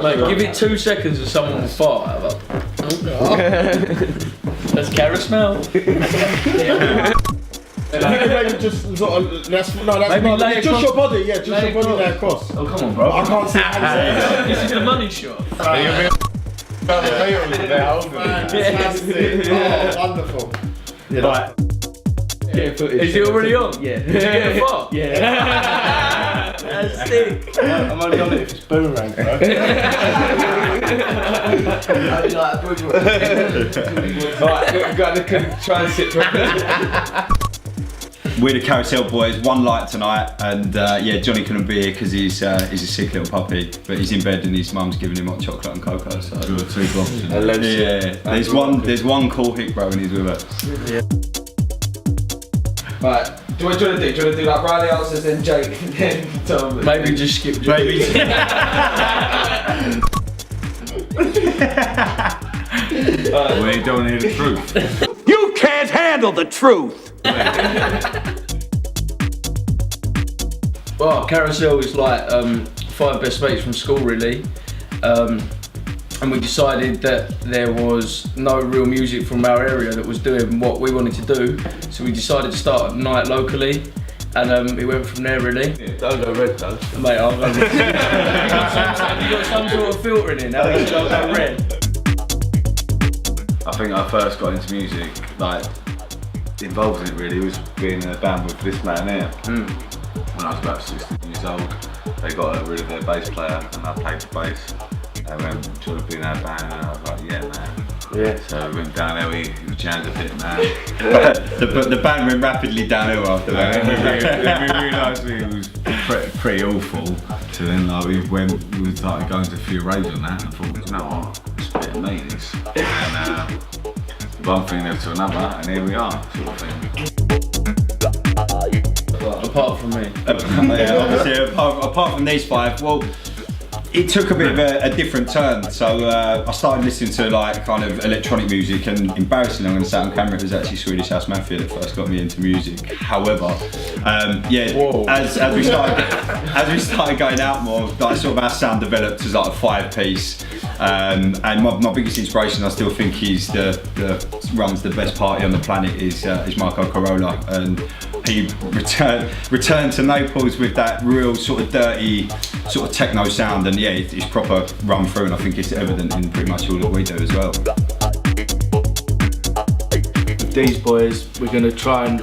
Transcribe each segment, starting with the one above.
Mate, give it 2 seconds and someone will fart. That's Carousel. Maybe just sort of, just your body, yeah, just your body lay across. Oh, come on, bro. I can't see how This is the money shot. Fantastic. Oh, wonderful. Yeah, right. Is it already on? Yeah. Did you get a fart? Yeah. That's sick. I'm only on it if it's boomerang, bro. Alright, we've got to try and sit for a We're the Carousel boys, one light tonight, and yeah, Johnny couldn't be here because he's a sick little puppy, but he's in bed and his mum's giving him hot chocolate and cocoa. So yeah, there's one cool hick bro when he's with us. Yeah. Right, do you want to do? Do you want to do like Riley answers, then Jake, then Tom? Maybe just skip Jake. Maybe. We don't hear the truth. You can't handle the truth! Well, Carousel is like 5 best mates from school, really. And we decided that there was no real music from our area that was doing what we wanted to do. So we decided to start a night locally. And it went from there, really. Yeah, don't go red, though. Mate, Have you got some sort of filter in it now? You don't go red. I think I first got into music, like, involved in it really, was being in a band with this man here. When I was about 16 years old, they got rid of their bass player and I played the bass. They went, do you want to be in our band? And I was like, yeah, man. Yeah. So we went down there, we jammed a bit, man. the band went rapidly downhill after that. And we realised it was pretty awful. So then like, we started going to a few raves on that and I thought, you know what, it's a bit of me this. And one thing led to another and here we are, sort of thing. Apart from me. Yeah, obviously, apart from these 5, well, it took a bit of a different turn. So I started listening to like kind of electronic music, and embarrassingly, I'm going to say on camera, it was actually Swedish House Mafia that first got me into music. However, yeah, as we started going out more, like sort of our sound developed as like a 5-piece. And my biggest inspiration, I still think he's runs the best party on the planet is Marco Carola, and he returned to Naples with that real sort of dirty sort of techno sound, and yeah, it's proper run through, and I think it's evident in pretty much all that we do as well. With these boys, we're going to try and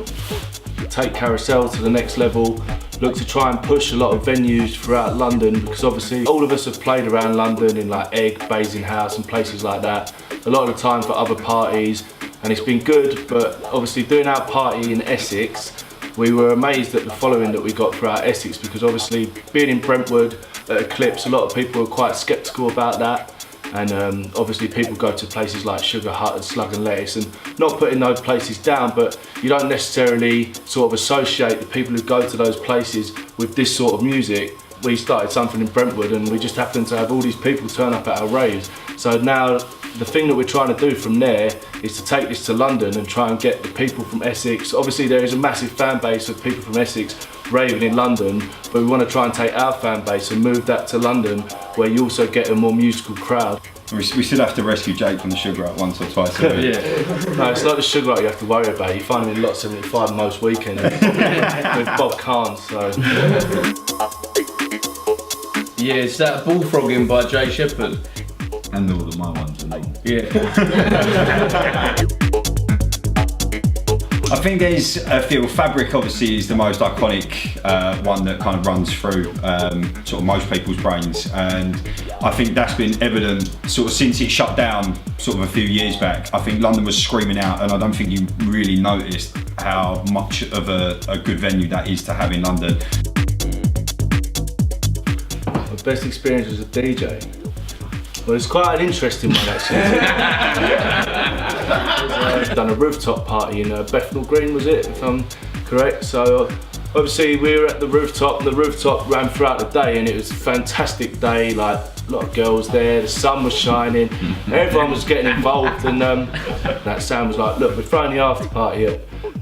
take Carousel to the next level, look to try and push a lot of venues throughout London, because obviously all of us have played around London in like Egg, Basing House and places like that, a lot of the time for other parties, and it's been good, but obviously doing our party in Essex, we were amazed at the following that we got throughout Essex, because obviously being in Brentwood at Eclipse, a lot of people were quite sceptical about that, and obviously people go to places like Sugar Hut and Slug and Lettuce, and not putting those places down, but you don't necessarily sort of associate the people who go to those places with this sort of music. We started something in Brentwood and we just happened to have all these people turn up at our raves. So now the thing that we're trying to do from there is to take this to London and try and get the people from Essex. Obviously there is a massive fan base of people from Essex raving in London, but we want to try and take our fan base and move that to London, where you also get a more musical crowd. We still have to rescue Jake from the Sugar Hut once or twice a week. Yeah. No, it's not the Sugar Hut you have to worry about. You find him in Lot 75 most weekends with Bob Carnes. So. Yeah, it's that Bullfrogging by Jay Shepherd. And all of my ones and all. Yeah. I think there's a feel. Fabric obviously is the most iconic one that kind of runs through sort of most people's brains, and I think that's been evident sort of since it shut down sort of a few years back. I think London was screaming out, and I don't think you really noticed how much of a good venue that is to have in London. My best experience as a DJ. Well, it's quite an interesting one actually. I've done a rooftop party in Bethnal Green, was it, if I'm correct? So obviously we were at the rooftop, and the rooftop ran throughout the day, and it was a fantastic day, like a lot of girls there, the sun was shining, everyone was getting involved, and that Sam was like, look, we're throwing the after party at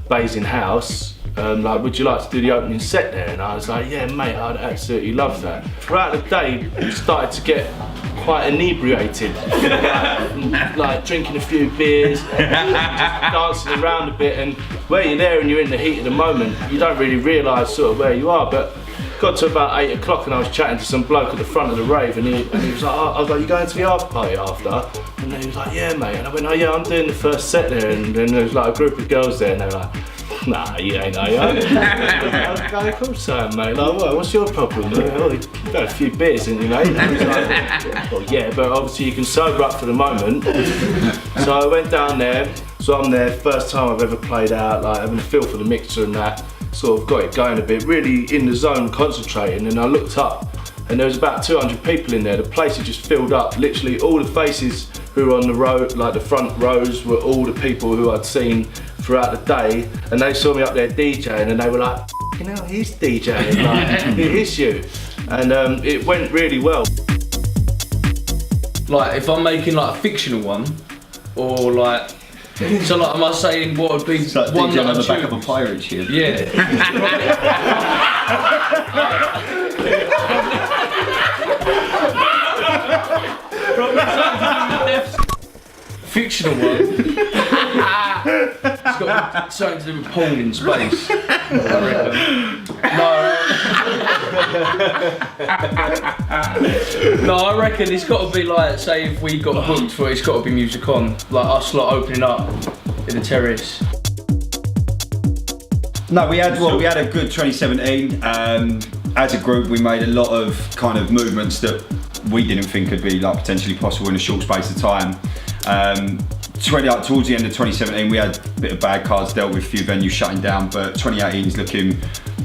Basing House. Like, would you like to do the opening set there? And I was like, yeah, mate, I'd absolutely love that. Throughout the day, we started to get quite inebriated, like drinking a few beers, just dancing around a bit, and where you're there and you're in the heat of the moment, you don't really realise sort of where you are. But got to about 8 o'clock and I was chatting to some bloke at the front of the rave, and he was like, I was like, you going to the after party after? And he was like, yeah mate. And I went, oh yeah, I'm doing the first set there. And then there was like a group of girls there, and they were like, nah, you ain't, are you? I was like, of course I am, mate. Like, what, what's your problem? Oh, you've had a few beers, didn't you, mate? And I was like, well, yeah, but obviously you can sober up for the moment. So I went down there. So I'm there, first time I've ever played out, like having a feel for the mixer and that. Sort of got it going a bit, really in the zone, concentrating. And I looked up, and there was about 200 people in there. The place had just filled up. Literally all the faces who were on the road, like the front rows, were all the people who I'd seen throughout the day, and they saw me up there DJing, and they were like, you know, he's DJing, like, it is you. And it went really well. Like, if I'm making like a fictional one, or like, so like, am I saying what would be It's like one DJ that on the I back choose? of a pirate ship. Yeah. Fictional one. It's got something to do with porn in space, I reckon. No, I reckon it's got to be like, say if we got booked for it, it's got to be music on, like us lot opening up in the terrace. No, we had a good 2017. As a group, we made a lot of kind of movements that we didn't think could be like potentially possible in a short space of time. Towards the end of 2017, we had a bit of bad cards dealt with, a few venues shutting down, but 2018 is looking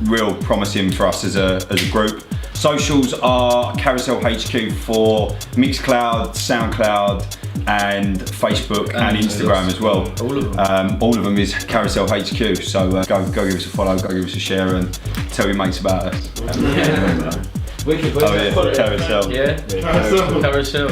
real promising for us as a group. Socials are Carousel HQ for Mixcloud, SoundCloud, and Facebook and Instagram as well. All of them. All of them is Carousel HQ. So go give us a follow, go give us a share, and tell your mates about us. We can Oh yeah, Carousel. Yeah, Carousel.